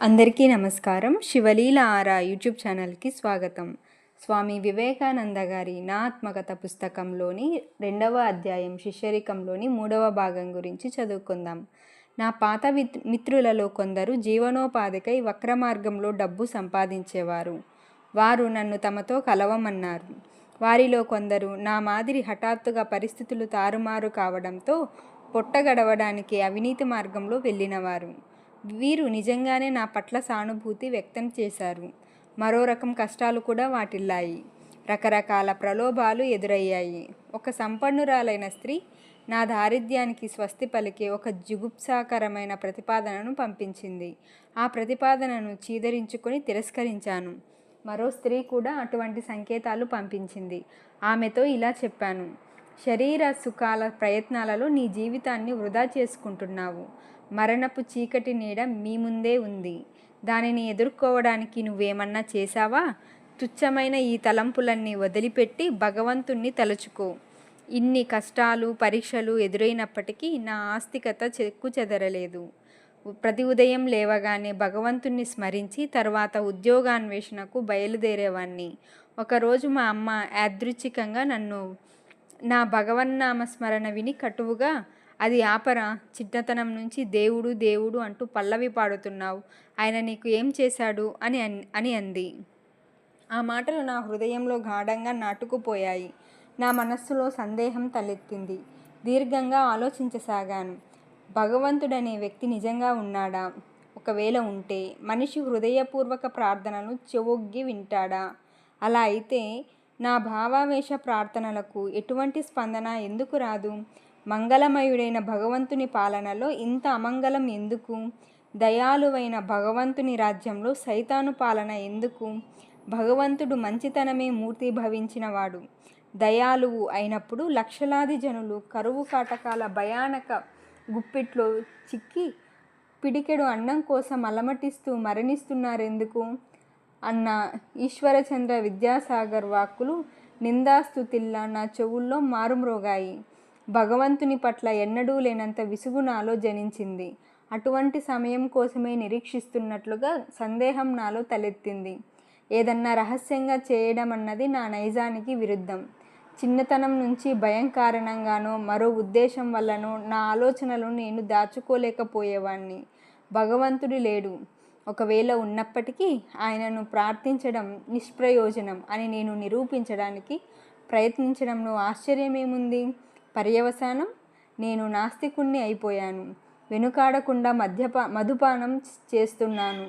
అందరికీ నమస్కారం. శివలీల ఆరా యూట్యూబ్ ఛానల్కి స్వాగతం. స్వామి వివేకానంద గారి నా ఆత్మకథ పుస్తకంలోని 2వ అధ్యాయం శిష్యరికంలోని 3వ భాగం గురించి చదువుకుందాం. నా పాత మిత్రులలో కొందరు జీవనోపాధికై వక్రమార్గంలో డబ్బు సంపాదించేవారు. వారు నన్ను తమతో కలవమన్నారు. వారిలో కొందరు నా మాదిరి హఠాత్తుగా పరిస్థితులు తారుమారు కావడంతో పొట్టగడవడానికి అవినీతి మార్గంలో వెళ్ళినవారు. వీరు నిజంగానే నా పట్ల సానుభూతి వ్యక్తం చేశారు. మరో రకం కష్టాలు కూడా వాటిల్లాయి. రకరకాల ప్రలోభాలు ఎదురయ్యాయి. ఒక సంపన్నురాలైన స్త్రీ నా దారిద్ర్యానికి స్వస్తి పలికే ఒక జుగుప్సాకరమైన ప్రతిపాదనను పంపించింది. ఆ ప్రతిపాదనను చీదరించుకొని తిరస్కరించాను. మరో స్త్రీ కూడా అటువంటి సంకేతాలు పంపించింది. ఆమెతో ఇలా చెప్పాను: శరీర సుఖాల ప్రయత్నాలలో నీ జీవితాన్ని వృధా చేసుకుంటున్నావు. మరణపు చీకటి నీడ మీ ముందే ఉంది. దానిని ఎదుర్కోవడానికి నువ్వేమన్నా చేశావా? తుచ్చమైన ఈ తలంపులన్నీ వదిలిపెట్టి భగవంతుణ్ణి తలుచుకో. ఇన్ని కష్టాలు పరీక్షలు ఎదురైనప్పటికీ నా ఆస్తికత చెక్కు చెదరలేదు. ప్రతి ఉదయం లేవగానే భగవంతుణ్ణి స్మరించి తర్వాత ఉద్యోగాన్వేషణకు బయలుదేరేవాణ్ణి. ఒకరోజు మా అమ్మ యాదృచ్ఛికంగా నన్ను నా భగవన్నామస్మరణ విని కటువుగా, అది ఆపరా, చిన్నతనం నుంచి దేవుడు దేవుడు అంటూ పల్లవి పాడుతున్నావు, ఆయన నీకు ఏం చేశాడు అని అంది. ఆ మాటలు నా హృదయంలో గాఢంగా నాటుకుపోయాయి. నా మనస్సులో సందేహం తలెత్తింది. దీర్ఘంగా ఆలోచించసాగాను. భగవంతుడనే వ్యక్తి నిజంగా ఉన్నాడా? ఒకవేళ ఉంటే మనిషి హృదయపూర్వక ప్రార్థనను చెవొగ్గి వింటాడా? అలా అయితే నా భావావేశ ప్రార్థనలకు ఎటువంటి స్పందన ఎందుకు రాదు? మంగళమయుడైన భగవంతుని పాలనలో ఇంత అమంగళం ఎందుకు? దయాళువైన భగవంతుని రాజ్యంలో సైతాను పాలన ఎందుకు? భగవంతుడు మంచితనమే మూర్తి భవించినవాడు. దయాళువు అయినప్పుడు లక్షలాది జనులు కరువు కాటకాల భయానక గుప్పిట్లో చిక్కి పిడికెడు అన్నం కోసం అలమటిస్తూ మరణిస్తున్నారెందుకు అన్న ఈశ్వరచంద్ర విద్యాసాగర్ వాక్కులు నిందాస్తుతిల్లా నా చెవుల్లో మారుమ్రోగాయి. భగవంతుని పట్ల ఎన్నడూ లేనంత విసుగు నాలో జనించింది. అటువంటి సమయం కోసమే నిరీక్షిస్తున్నట్లుగా సందేహం నాలో తలెత్తింది. ఏదన్నా రహస్యంగా చేయడం అన్నది నా నైజానికి విరుద్ధం. చిన్నతనం నుంచి భయం కారణంగానో మరో ఉద్దేశం వల్లనో నా ఆలోచనలను నేను దాచుకోలేకపోయేవాణ్ణి. భగవంతుడు లేడు. ఒకవేళ ఉన్నప్పటికీ ఆయనను ప్రార్థించడం నిష్ప్రయోజనం అని నేను నిరూపించడానికి ప్రయత్నించడంలో ఆశ్చర్యమేముంది? పర్యవసానం నేను నాస్తికుణ్ణి అయిపోయాను. వెనుకాడకుండా మధుపానం చేస్తున్నాను.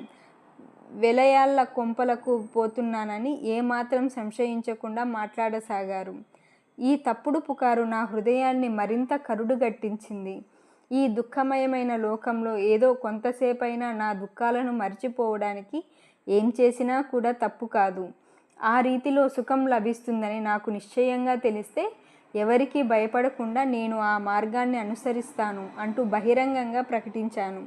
వెలయాళ్ళ కొంపలకు పోతున్నానని ఏమాత్రం సంశయించకుండా మాట్లాడసాగారు. ఈ తప్పుడు పుకారు నా హృదయాన్ని మరింత కరుడుగట్టించింది. ఈ దుఃఖమయమైన లోకంలో ఏదో కొంతసేపైనా నా దుఃఖాలను మర్చిపోవడానికి ఏం చేసినా కూడా తప్పు కాదు. ఆ రీతిలో సుఖం లభిస్తుందని నాకు నిశ్చయంగా తెలిస్తే ఎవరికీ భయపడకుండా నేను ఆ మార్గాన్ని అనుసరిస్తాను అంటూ బహిరంగంగా ప్రకటించాను.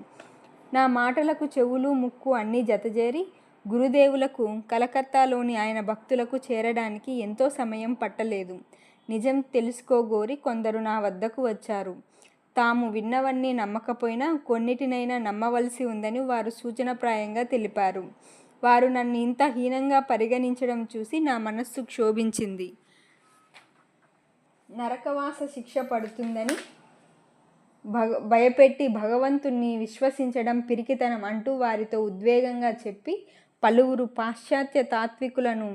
నా మాటలకు చెవులు ముక్కు అన్నీ జతచేరి గురుదేవులకు కలకత్తాలోని ఆయన భక్తులకు చేరడానికి ఎంతో సమయం పట్టలేదు. నిజం తెలుసుకోగోరి కొందరు నా వద్దకు వచ్చారు. తాము విన్నవన్నీ నమ్మకపోయినా కొన్నిటినైనా నమ్మవలసి ఉందని వారు సూచనప్రాయంగా తెలిపారు. వారు నన్ను ఇంత హీనంగా పరిగణించడం చూసి నా మనస్సు క్షోభించింది. నరకవాస శిక్ష పడుతుందని భయపెట్టి భగవంతుణ్ణి విశ్వసించడం పిరికితనం అంటూ వారితో ఉద్వేగంగా చెప్పి పలువురు పాశ్చాత్య తాత్వికులను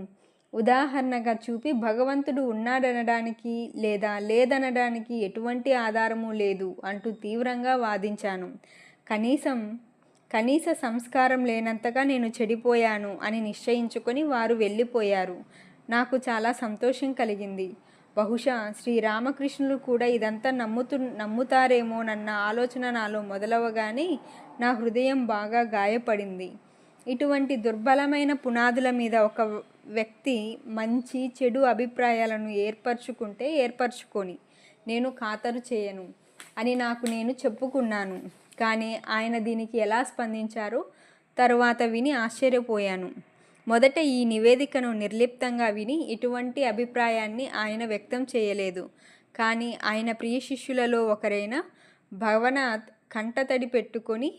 ఉదాహరణగా చూపి భగవంతుడు ఉన్నాడనడానికి లేదా లేదనడానికి ఎటువంటి ఆధారము లేదు అంటూ తీవ్రంగా వాదించాను. కనీస సంస్కారం లేనంతగా నేను చెడిపోయాను అని నిశ్చయించుకొని వారు వెళ్ళిపోయారు. నాకు చాలా సంతోషం కలిగింది. బహుశా శ్రీరామకృష్ణులు కూడా ఇదంతా నమ్ముతారేమోనన్న ఆలోచన నాలో మొదలవగానే నా హృదయం బాగా గాయపడింది. ఇటువంటి దుర్బలమైన పునాదుల మీద ఒక వ్యక్తి మంచి చెడు అభిప్రాయాలను ఏర్పరచుకొని నేను ఖాతరు చేయను అని నాకు నేను చెప్పుకున్నాను. కానీ ఆయన దీనికి ఎలా స్పందించారో తరువాత విని ఆశ్చర్యపోయాను. మొదట ఈ నివేదికను నిర్లిప్తంగా విని ఇటువంటి అభిప్రాయాన్ని ఆయన వ్యక్తం చేయలేదు. కానీ ఆయన ప్రియ శిష్యులలో ఒకరైన భవనాథ్ కంటతడి పెట్టుకొని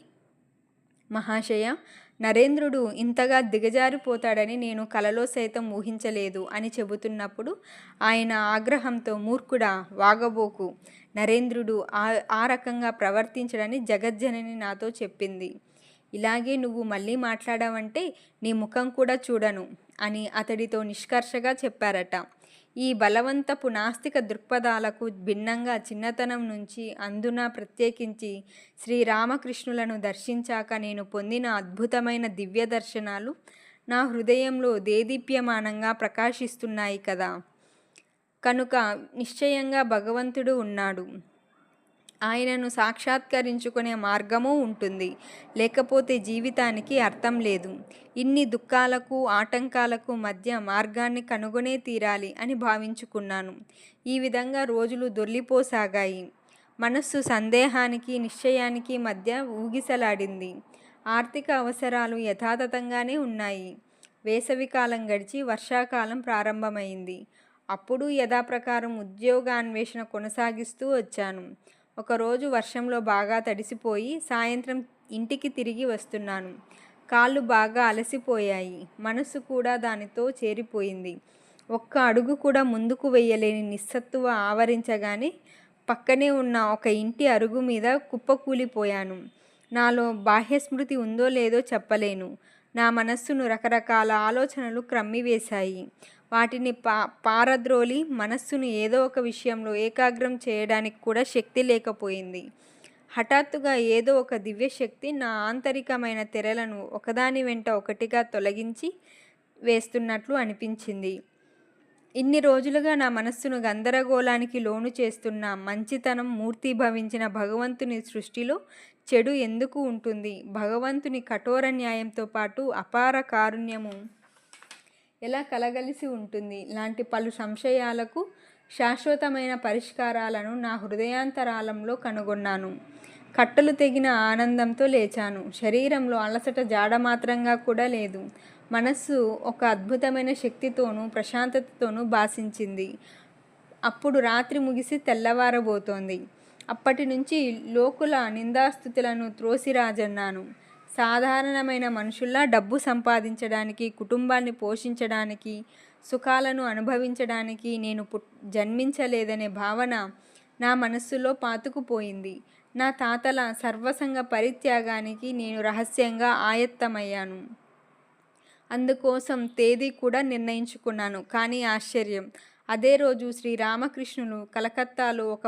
మహాశయ, నరేంద్రుడు ఇంతగా దిగజారిపోతాడని నేను కలలో సైతం ఊహించలేదు అని చెబుతున్నప్పుడు ఆయన ఆగ్రహంతో, మూర్ఖుడా, వాగబోకు, నరేంద్రుడు ఆ రకంగా ప్రవర్తించడని జగజ్జనని నాతో చెప్పింది. ఇలాగే నువ్వు మళ్ళీ మాట్లాడావంటే నీ ముఖం కూడా చూడను అని అతడితో నిష్కర్షగా చెప్పారట. ఈ బలవంతపు నాస్తిక దృక్పథాలకు భిన్నంగా చిన్నతనం నుంచి, అందున ప్రత్యేకించి శ్రీరామకృష్ణులను దర్శించాక నేను పొందిన అద్భుతమైన దివ్య దర్శనాలు నా హృదయంలో దేదీప్యమానంగా ప్రకాశిస్తున్నాయి కదా. కనుక నిశ్చయంగా భగవంతుడు ఉన్నాడు. ఆయనను సాక్షాత్కరించుకునే మార్గమూ ఉంటుంది. లేకపోతే జీవితానికి అర్థం లేదు. ఇన్ని దుఃఖాలకు, ఆటంకాలకు మధ్య మార్గాన్ని కనుగొనే తీరాలి అని భావించుకున్నాను. ఈ విధంగా రోజులు దొర్లిపోసాగాయి. మనస్సు సందేహానికి, నిశ్చయానికి మధ్య ఊగిసలాడింది. ఆర్థిక అవసరాలు యథాతథంగానే ఉన్నాయి. వేసవికాలం గడిచి వర్షాకాలం ప్రారంభమైంది. అప్పుడు యథాప్రకారం ఉద్యోగాన్వేషణ కొనసాగిస్తూ వచ్చాను. ఒకరోజు వర్షంలో బాగా తడిసిపోయి సాయంత్రం ఇంటికి తిరిగి వస్తున్నాను. కాళ్ళు బాగా అలసిపోయాయి. మనసు కూడా దానితో చేరిపోయింది. ఒక్క అడుగు కూడా ముందుకు వెయ్యలేని నిస్సత్తువ ఆవరించగానే పక్కనే ఉన్న ఒక ఇంటి అరుగు మీద కుప్పకూలిపోయాను. నాలో బాహ్యస్మృతి ఉందో లేదో చెప్పలేను. నా మనస్సును రకరకాల ఆలోచనలు క్రమ్మివేశాయి. వాటిని పారద్రోలి మనస్సును ఏదో ఒక విషయంలో ఏకాగ్రం చేయడానికి కూడా శక్తి లేకపోయింది. హఠాత్తుగా ఏదో ఒక దివ్యశక్తి నా ఆంతరికమైన తెరలను ఒకదాని వెంట ఒకటిగా తొలగించి వేస్తున్నట్లు అనిపించింది. ఇన్ని రోజులుగా నా మనస్సును గందరగోళానికి లోను చేస్తున్న మంచితనం మూర్తీభవించిన భగవంతుని సృష్టిలో చెడు ఎందుకు ఉంటుంది? భగవంతుని కఠోర న్యాయంతో పాటు అపార కారుణ్యము ఎలా కలగలిసి ఉంటుంది? లాంటి పలు సంశయాలకు శాశ్వతమైన పరిష్కారాలను నా హృదయాంతరాలంలో కనుగొన్నాను. కట్టలు తెగిన ఆనందంతో లేచాను. శరీరంలో అలసట జాడమాత్రంగా కూడా లేదు. మనస్సు ఒక అద్భుతమైన శక్తితోనూ ప్రశాంతతతోనూ భాసించింది. అప్పుడు రాత్రి ముగిసి తెల్లవారబోతోంది. అప్పటి నుంచి లోకుల నిందాస్తుతులను త్రోసిరాజన్నాను. సాధారణమైన మనుషుల్లా డబ్బు సంపాదించడానికి, కుటుంబాన్ని పోషించడానికి, సుఖాలను అనుభవించడానికి నేను జన్మించలేదనే భావన నా మనస్సులో పాతుకుపోయింది. నా తాతల సర్వసంగ పరిత్యాగానికి నేను రహస్యంగా ఆయత్తమయ్యాను. అందుకోసం తేదీ కూడా నిర్ణయించుకున్నాను. కానీ ఆశ్చర్యం, అదే రోజు శ్రీరామకృష్ణులు కలకత్తాలో ఒక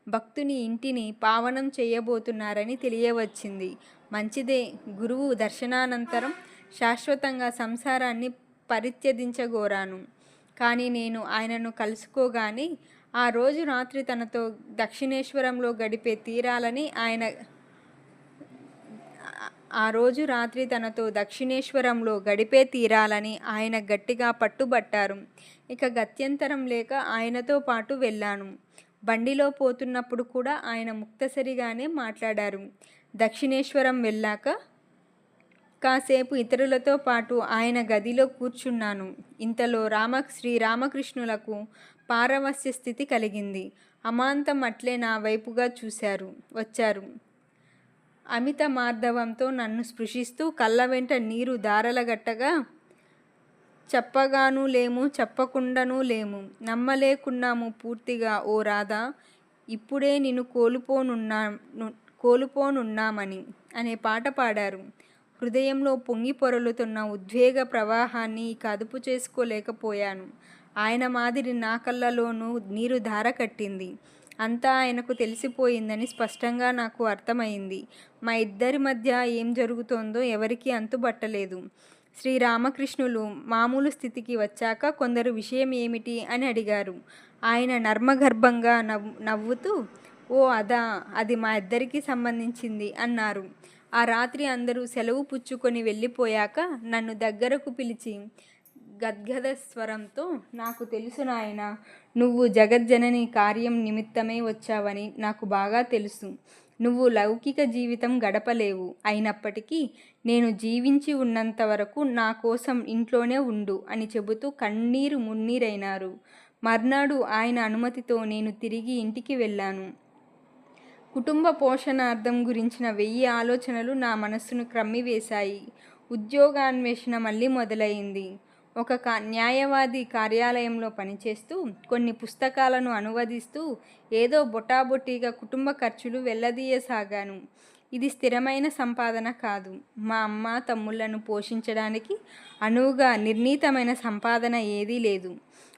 భక్తుని ఇంటిని పావనం చేయబోతున్నారని తెలియవచ్చింది. మంచిదే. గురువు దర్శనానంతరం శాశ్వతంగా సంసారాన్ని పరిత్యజించగోరాను. కానీ నేను ఆయనను కలుసుకోగానే ఆ రోజు రాత్రి తనతో దక్షిణేశ్వరంలో గడిపే తీరాలని ఆయన గట్టిగా పట్టుబట్టారు. ఇక గత్యంతరం లేక ఆయనతో పాటు వెళ్ళాను. బండిలో పోతున్నప్పుడు కూడా ఆయన ముక్తసరిగానే మాట్లాడారు. దక్షిణేశ్వరం వెళ్ళాక కాసేపు ఇతరులతో పాటు ఆయన గదిలో కూర్చున్నాను. ఇంతలో శ్రీరామకృష్ణులకు పారవస్య స్థితి కలిగింది. అమాంతం అట్లే నా వైపుగా వచ్చారు. అమిత మార్దవంతో నన్ను స్పృశిస్తూ కళ్ళ వెంట నీరు ధారలగట్టగా, చెప్పగానూ లేము, చెప్పకుండానూ లేము, నమ్మలేకున్నాము పూర్తిగా ఓ రాధా, ఇప్పుడే నిన్ను కోల్పోనున్నామని అనే పాట పాడారు. హృదయంలో పొంగి పొరలుతున్న ఉద్వేగ ప్రవాహాన్ని ఇక అదుపు చేసుకోలేకపోయాను. ఆయన మాదిరి నా కళ్ళలోనూ నీరు ధార కట్టింది. అంతా ఆయనకు తెలిసిపోయిందని స్పష్టంగా నాకు అర్థమైంది. మా ఇద్దరి మధ్య ఏం జరుగుతోందో ఎవరికీ అంతుబట్టలేదు. శ్రీరామకృష్ణులు మామూలు స్థితికి వచ్చాక కొందరు విషయం ఏమిటి అని అడిగారు. ఆయన నర్మగర్భంగా నవ్వుతూ, ఓ అదా, అది మా ఇద్దరికీ సంబంధించింది అన్నారు. ఆ రాత్రి అందరూ సెలవు పుచ్చుకొని వెళ్ళిపోయాక నన్ను దగ్గరకు పిలిచి గద్గద స్వరంతో, నాకు తెలుసు నాయనా, నువ్వు జగజ్జనని కార్యం నిమిత్తమే వచ్చావని నాకు బాగా తెలుసు. నువ్వు లౌకిక జీవితం గడపలేవు. అయినప్పటికీ నేను జీవించి ఉన్నంత వరకు నా కోసం ఇంట్లోనే ఉండు అని చెబుతూ కన్నీరు మున్నీరైనారు. మర్నాడు ఆయన అనుమతితో నేను తిరిగి ఇంటికి వెళ్ళాను. కుటుంబ పోషణార్థం గురించిన 1000 ఆలోచనలు నా మనస్సును క్రమ్మివేశాయి. ఉద్యోగాన్వేషణ మళ్ళీ మొదలయింది. ఒక న్యాయవాది కార్యాలయంలో పనిచేస్తూ, కొన్ని పుస్తకాలను అనువదిస్తూ, ఏదో బొటాబొటిగా కుటుంబ ఖర్చులు వెళ్లదీయసాగాను. ఇది స్థిరమైన సంపాదన కాదు. మా అమ్మ, తమ్ముళ్లను పోషించడానికి అనువుగా నిర్ణీతమైన సంపాదన ఏదీ లేదు.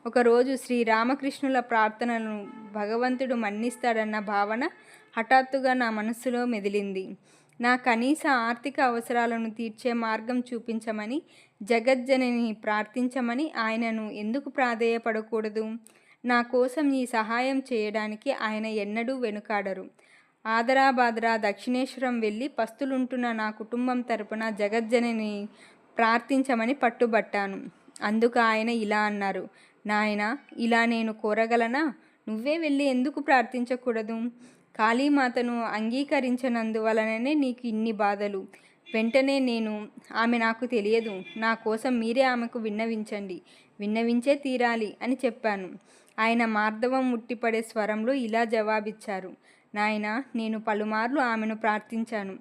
ఒకరోజు శ్రీరామకృష్ణుల ప్రార్థనలను భగవంతుడు మన్నిస్తాడన్న భావన హఠాత్తుగా నా మనస్సులో మెదిలింది. నా కనీస ఆర్థిక అవసరాలను తీర్చే మార్గం చూపించమని, జగజ్జనని ప్రార్థించమని ఆయనను ఎందుకు ప్రాధేయపడకూడదు? నా కోసం ఈ సహాయం చేయడానికి ఆయన ఎన్నడూ వెనుకాడరు. ఆదరాబాదరా దక్షిణేశ్వరం వెళ్ళి పస్తులుంటున్న నా కుటుంబం తరపున జగజ్జనని ప్రార్థించమని పట్టుబట్టాను. అందుకు ఆయన ఇలా అన్నారు: నాయనా, ఇలా నేను కోరగలనా? నువ్వే వెళ్ళి ఎందుకు ప్రార్థించకూడదు? కాళీమాతను అంగీకరించనందువలననే నీకు ఇన్ని బాధలు. వెంటనే నేను, ఆమె నాకు తెలియదు, నా కోసం మీరే ఆమెకు విన్నవించండి, విన్నవించే తీరాలి అని చెప్పాను. ఆయన మార్దవం ముట్టిపడే స్వరంలో ఇలా జవాబిచ్చారు: నాయనా, నేను పలుమార్లు ఆమెను ప్రార్థించాను.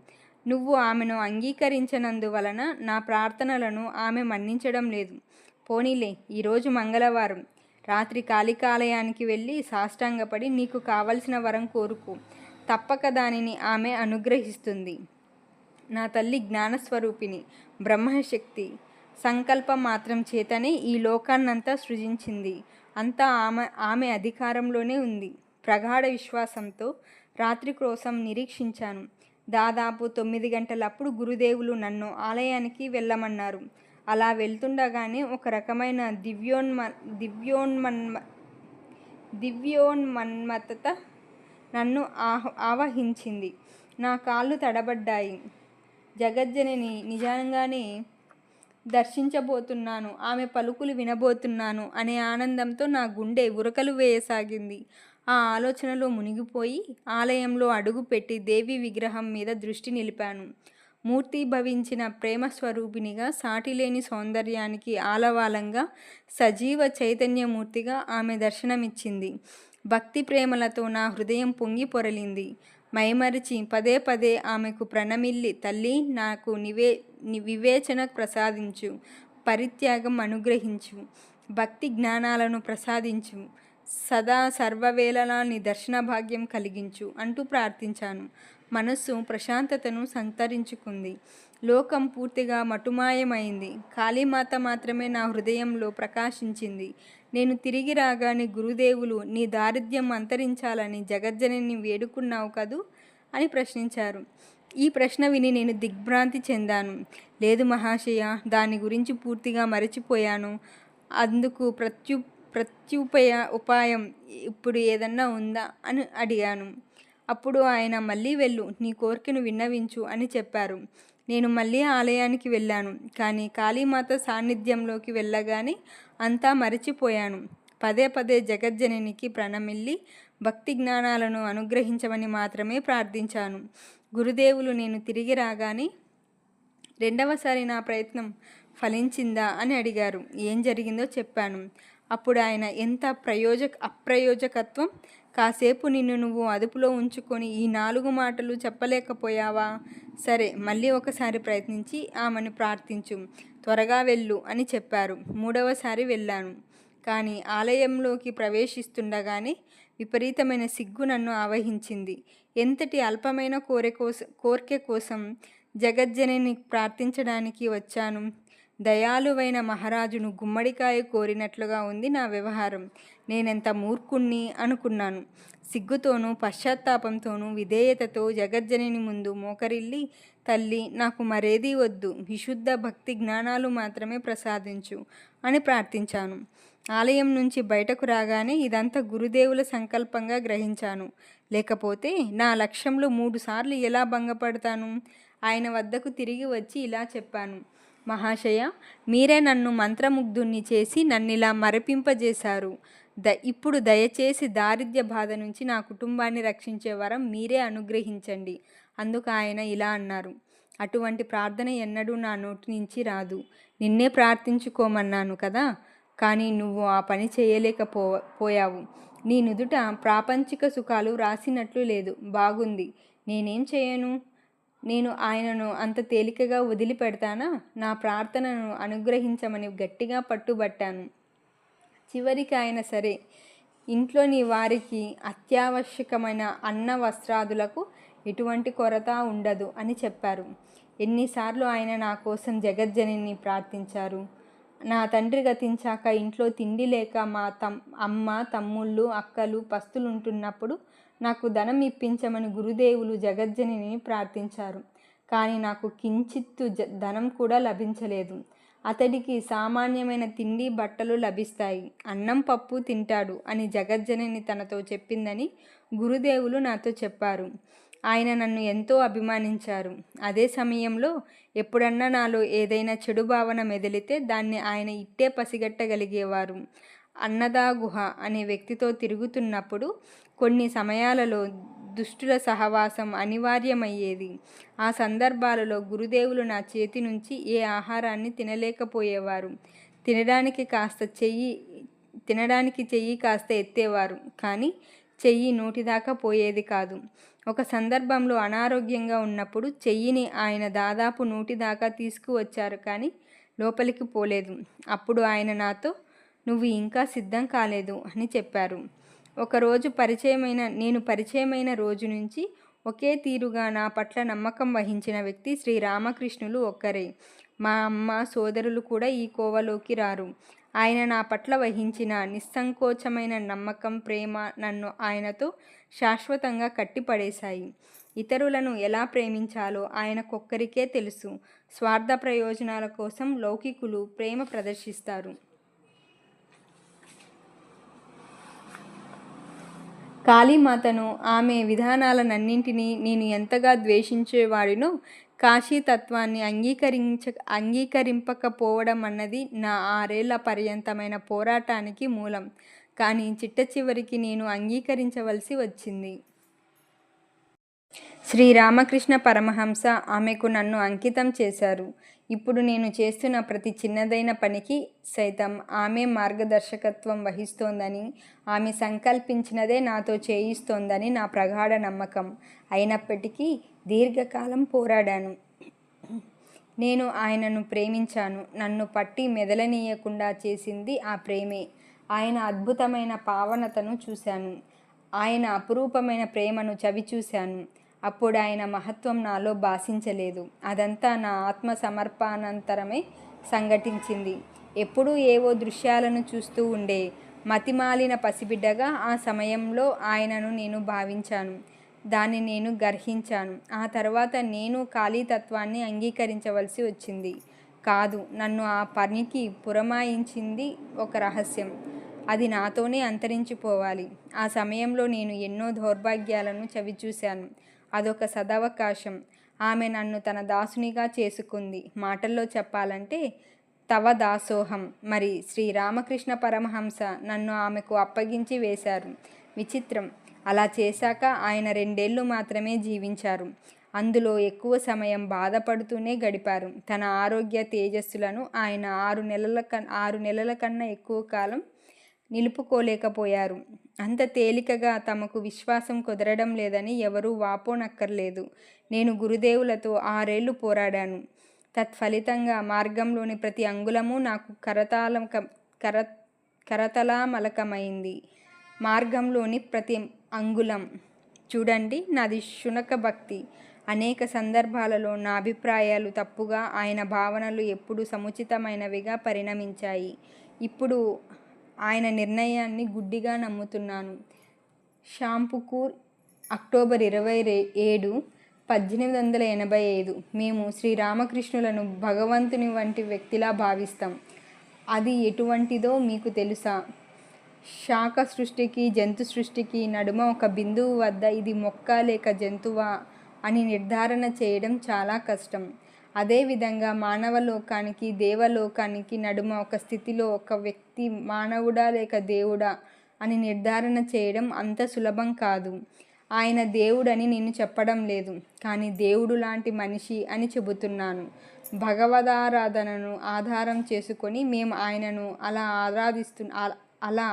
నువ్వు ఆమెను అంగీకరించనందువలన నా ప్రార్థనలను ఆమె మన్నించడం లేదు. పోనీలే, ఈరోజు మంగళవారం. రాత్రి కాళికాలయానికి వెళ్ళి సాష్టాంగపడి నీకు కావలసిన వరం కోరుకో. తప్పక దానిని ఆమె అనుగ్రహిస్తుంది. నా తల్లి జ్ఞానస్వరూపిణి, బ్రహ్మశక్తి. సంకల్పం మాత్రం చేతనే ఈ లోకాన్నంతా సృజించింది. అంతా ఆమె అధికారంలోనే ఉంది. ప్రగాఢ విశ్వాసంతో రాత్రి కోసం నిరీక్షించాను. దాదాపు 9 గంటలప్పుడు గురుదేవులు నన్ను ఆలయానికి వెళ్ళమన్నారు. అలా వెళ్తుండగానే ఒక రకమైన దివ్యోన్మన్మత్తత నన్ను ఆవహించింది. నా కాళ్ళు తడబడ్డాయి. జగజ్జనని నిజంగానే దర్శించబోతున్నాను, ఆమె పలుకులు వినబోతున్నాను అనే ఆనందంతో నా గుండె ఉరకలు వేయసాగింది. ఆ ఆలోచనలో మునిగిపోయి ఆలయంలో అడుగుపెట్టి దేవి విగ్రహం మీద దృష్టి నిలిపాను. మూర్తీభవించిన ప్రేమస్వరూపిణిగా, సాటిలేని సౌందర్యానికి ఆలవాలంగా, సజీవ చైతన్యమూర్తిగా ఆమె దర్శనమిచ్చింది. భక్తి ప్రేమలతో నా హృదయం పొంగి పొరలింది. మైమరిచి పదే పదే ఆమెకు ప్రణమిల్లి, తల్లి, నాకు వివేచన ప్రసాదించు, పరిత్యాగం అనుగ్రహించు, భక్తి జ్ఞానాలను ప్రసాదించు, సదా సర్వవేళలా నీ దర్శన భాగ్యం కలిగించు అంటూ ప్రార్థించాను. మనస్సు ప్రశాంతతను సంతరించుకుంది. లోకం పూర్తిగా మటుమాయమైంది. కాళీమాత మాత్రమే నా హృదయంలో ప్రకాశించింది. నేను తిరిగి రాగానే గురుదేవులు నీ దారిద్ర్యం అంతరించాలని జగజ్జనని వేడుకున్నావు కదూ అని ప్రశ్నించారు. ఈ ప్రశ్న విని నేను దిగ్భ్రాంతి చెందాను. లేదు మహాశయ, దాని గురించి పూర్తిగా మరచిపోయాను. అందుకు ఉపాయం ఇప్పుడు ఏదన్నా ఉందా అని అడిగాను. అప్పుడు ఆయన, మళ్ళీ వెళ్ళు, నీ కోరికను విన్నవించు అని చెప్పారు. నేను మళ్ళీ ఆలయానికి వెళ్ళాను. కానీ కాళీమాత సాన్నిధ్యంలోకి వెళ్ళగానే అంతా మరచిపోయాను. పదే పదే జగజ్జననికి ప్రణమిల్లి భక్తి జ్ఞానాలను అనుగ్రహించమని మాత్రమే ప్రార్థించాను. గురుదేవులు నేను తిరిగి రాగానే రెండవసారి నా ప్రయత్నం ఫలించిందా అని అడిగారు. ఏం జరిగిందో చెప్పాను. అప్పుడు ఆయన, ఎంత అప్రయోజకత్వం! కాసేపు నిన్ను నువ్వు అదుపులో ఉంచుకొని ఈ 4 మాటలు చెప్పలేకపోయావా? సరే, మళ్ళీ ఒకసారి ప్రయత్నించి ఆమెను ప్రార్థించు, త్వరగా వెళ్ళు అని చెప్పారు. 3వసారి వెళ్ళాను. కానీ ఆలయంలోకి ప్రవేశిస్తుండగానే విపరీతమైన సిగ్గు నన్ను ఆవహించింది. ఎంతటి అల్పమైన కోరిక కోసం జగజ్జనని ప్రార్థించడానికి వచ్చాను? దయాళువైన మహారాజును గుమ్మడికాయ కోరినట్లుగా ఉంది నా వ్యవహారం. నేనెంత మూర్ఖుణ్ణి అనుకున్నాను. సిగ్గుతోనూ పశ్చాత్తాపంతోనూ విధేయతతో జగజ్జనని ముందు మోకరిల్లి, తల్లి, నాకు మరేదీ వద్దు, విశుద్ధ భక్తి జ్ఞానాలు మాత్రమే ప్రసాదించు అని ప్రార్థించాను. ఆలయం నుంచి బయటకు రాగానే ఇదంతా గురుదేవుల సంకల్పంగా గ్రహించాను. లేకపోతే నా లక్ష్యంలో 3 సార్లు ఎలా భంగపడతాను? ఆయన వద్దకు తిరిగి వచ్చి ఇలా చెప్పాను: మహాశయ, మీరే నన్ను మంత్రముగ్ధుణ్ణి చేసి నన్నిలా మరపింపజేశారు. ఇప్పుడు దయచేసి దారిద్ర్య బాధ నుంచి నా కుటుంబాన్ని రక్షించే వరం మీరే అనుగ్రహించండి. అందుకు ఆయన ఇలా అన్నారు: అటువంటి ప్రార్థన ఎన్నడూ నా నోటి నుంచి రాదు. నిన్నే ప్రార్థించుకోమన్నాను కదా, కానీ నువ్వు ఆ పని చేయలేకపోయావు. నీ నుదుట ప్రాపంచిక సుఖాలు రాసినట్లు లేదు. బాగుంది. నేనేం చేయను? నేను ఆయనను అంత తేలికగా వదిలిపెడతానా? నా ప్రార్థనను అనుగ్రహించమని గట్టిగా పట్టుబట్టాను. చివరికి ఆయన సరే, ఇంట్లోని వారికి అత్యావశ్యకమైన అన్న వస్త్రాదులకు ఎటువంటి కొరత ఉండదు అని చెప్పారు. ఎన్నిసార్లు ఆయన నా కోసం జగజ్జనని ప్రార్థించారు. నా తండ్రి గతించాక ఇంట్లో తిండి లేక మా అమ్మ, తమ్ముళ్ళు, అక్కలు పస్తులుంటున్నప్పుడు నాకు ధనం ఇప్పించమని గురుదేవులు జగజ్జనని ప్రార్థించారు. కానీ నాకు కించిత్తు ధనం కూడా లభించలేదు. అతడికి సామాన్యమైన తిండి బట్టలు లభిస్తాయి, అన్నం పప్పు తింటాడు అని జగజ్జనని తనతో చెప్పిందని గురుదేవులు నాతో చెప్పారు. ఆయన నన్ను ఎంతో అభిమానించారు. అదే సమయంలో ఎప్పుడన్నా నాలో ఏదైనా చెడు భావన మెదిలితే దాన్ని ఆయన ఇట్టే పసిగట్టగలిగేవారు. అన్నదా గుహ అనే వ్యక్తితో తిరుగుతున్నప్పుడు కొన్ని సమయాలలో దుష్టుల సహవాసం అనివార్యమయ్యేది. ఆ సందర్భాలలో గురుదేవులు నా చేతి నుంచి ఏ ఆహారాన్ని తినలేకపోయేవారు. తినడానికి చెయ్యి కాస్త ఎత్తేవారు, కానీ చెయ్యి నోటిదాకా పోయేది కాదు. ఒక సందర్భంలో అనారోగ్యంగా ఉన్నప్పుడు చెయ్యిని ఆయన దాదాపు నోటిదాకా తీసుకువచ్చారు, కానీ లోపలికి పోలేదు. అప్పుడు ఆయన నాతో, నువ్వు ఇంకా సిద్ధం కాలేదు అని చెప్పారు. ఒకరోజు నేను పరిచయమైన రోజు నుంచి ఒకే తీరుగా నా పట్ల నమ్మకం వహించిన వ్యక్తి శ్రీరామకృష్ణులు ఒక్కరే. మా అమ్మ, సోదరులు కూడా ఈ కోవలోకి రారు. ఆయన నా పట్ల వహించిన నిస్సంకోచమైన నమ్మకం, ప్రేమ నన్ను ఆయనతో శాశ్వతంగా కట్టిపడేశాయి. ఇతరులను ఎలా ప్రేమించాలో ఆయనకొక్కరికే తెలుసు. స్వార్థ ప్రయోజనాల కోసం లౌకికులు ప్రేమ ప్రదర్శిస్తారు. కాళీమాతను, ఆమె విధానాలన్నింటినీ నేను ఎంతగా ద్వేషించేవాడినో, కాశీతత్వాన్ని అంగీకరింపకపోవడం అన్నది నా 6 ఏళ్ల పర్యంతమైన పోరాటానికి మూలం. కానీ చిట్టచివరికి నేను అంగీకరించవలసి వచ్చింది. శ్రీరామకృష్ణ పరమహంస ఆమెకు నన్ను అంకితం చేశారు. ఇప్పుడు నేను చేస్తున్న ప్రతి చిన్నదైన పనికి సైతం ఆమె మార్గదర్శకత్వం వహిస్తోందని, ఆమె సంకల్పించినదే నాతో చేయిస్తోందని నా ప్రగాఢ నమ్మకం. అయినప్పటికీ దీర్ఘకాలం పోరాడాను. నేను ఆయనను ప్రేమించాను. నన్ను పట్టి మెదలనీయకుండా చేసింది ఆ ప్రేమే. ఆయన అద్భుతమైన పావనతను చూశాను. ఆయన అపురూపమైన ప్రేమను చవిచూశాను. అప్పుడు ఆయన మహత్వం నాలో భాషించలేదు. అదంతా నా ఆత్మ సమర్పణానంతరమే సంఘటించింది. ఎప్పుడూ ఏవో దృశ్యాలను చూస్తూ ఉండే మతిమాలిన పసిబిడ్డగా ఆ సమయంలో ఆయనను నేను భావించాను. దాన్ని నేను గర్హించాను. ఆ తర్వాత నేను కాళీతత్వాన్ని అంగీకరించవలసి వచ్చింది. కాదు, నన్ను ఆ పనికి పురమాయించింది ఒక రహస్యం. అది నాతోనే అంతరించిపోవాలి. ఆ సమయంలో నేను ఎన్నో దౌర్భాగ్యాలను చవిచూశాను. అదొక సదవకాశం. ఆమె నన్ను తన దాసునిగా చేసుకుంది. మాటల్లో చెప్పాలంటే తవ దాసోహం. మరి శ్రీరామకృష్ణ పరమహంస నన్ను ఆమెకు అప్పగించి వేశారు. విచిత్రం, అలా చేశాక ఆయన 2 ఏళ్లు మాత్రమే జీవించారు. అందులో ఎక్కువ సమయం బాధపడుతూనే గడిపారు. తన ఆరోగ్య తేజస్సులను ఆయన 6 నెలల కన్నా ఎక్కువ కాలం నిలుపుకోలేకపోయారు. అంత తేలికగా తమకు విశ్వాసం కుదరడం లేదని ఎవరూ వాపోనక్కర్లేదు. నేను గురుదేవులతో 6 ఏళ్లు పోరాడాను. తత్ఫలితంగా మార్గంలోని ప్రతి అంగుళము నాకు కరతలామలకమైంది. మార్గంలోని ప్రతి అంగుళం. చూడండి, నాది శునక భక్తి. అనేక సందర్భాలలో నా అభిప్రాయాలు తప్పుగా, ఆయన భావనలు ఎప్పుడూ సముచితమైనవిగా పరిణమించాయి. ఇప్పుడు ఆయన నిర్ణయాన్ని గుడ్డిగా నమ్ముతున్నాను. షాంపుకూర్, అక్టోబర్ 27, 1885. మేము శ్రీరామకృష్ణులను భగవంతుని వంటి వ్యక్తిలా భావిస్తాం. అది ఎటువంటిదో మీకు తెలుసా? శాఖ సృష్టికి, జంతు సృష్టికి నడుమ ఒక బిందువు వద్ద ఇది మొక్క లేక జంతువా అని నిర్ధారణ చేయడం చాలా కష్టం. అదేవిధంగా మానవలోకానికి, దేవలోకానికి నడుమ ఒక స్థితిలో ఒక వ్యక్తి మానవుడా లేక దేవుడా అని నిర్ధారణ చేయడం అంత సులభం కాదు. ఆయన దేవుడని నేను చెప్పడం లేదు, కానీ దేవుడు లాంటి మనిషి అని చెబుతున్నాను. భగవదారాధనను ఆధారం చేసుకొని మేము ఆయనను అలా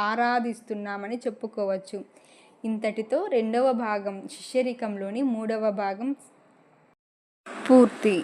ఆరాధిస్తున్నామని చెప్పుకోవచ్చు. ఇంతటితో రెండవ భాగం శిష్యరికంలోని 3వ భాగం పూర్తి.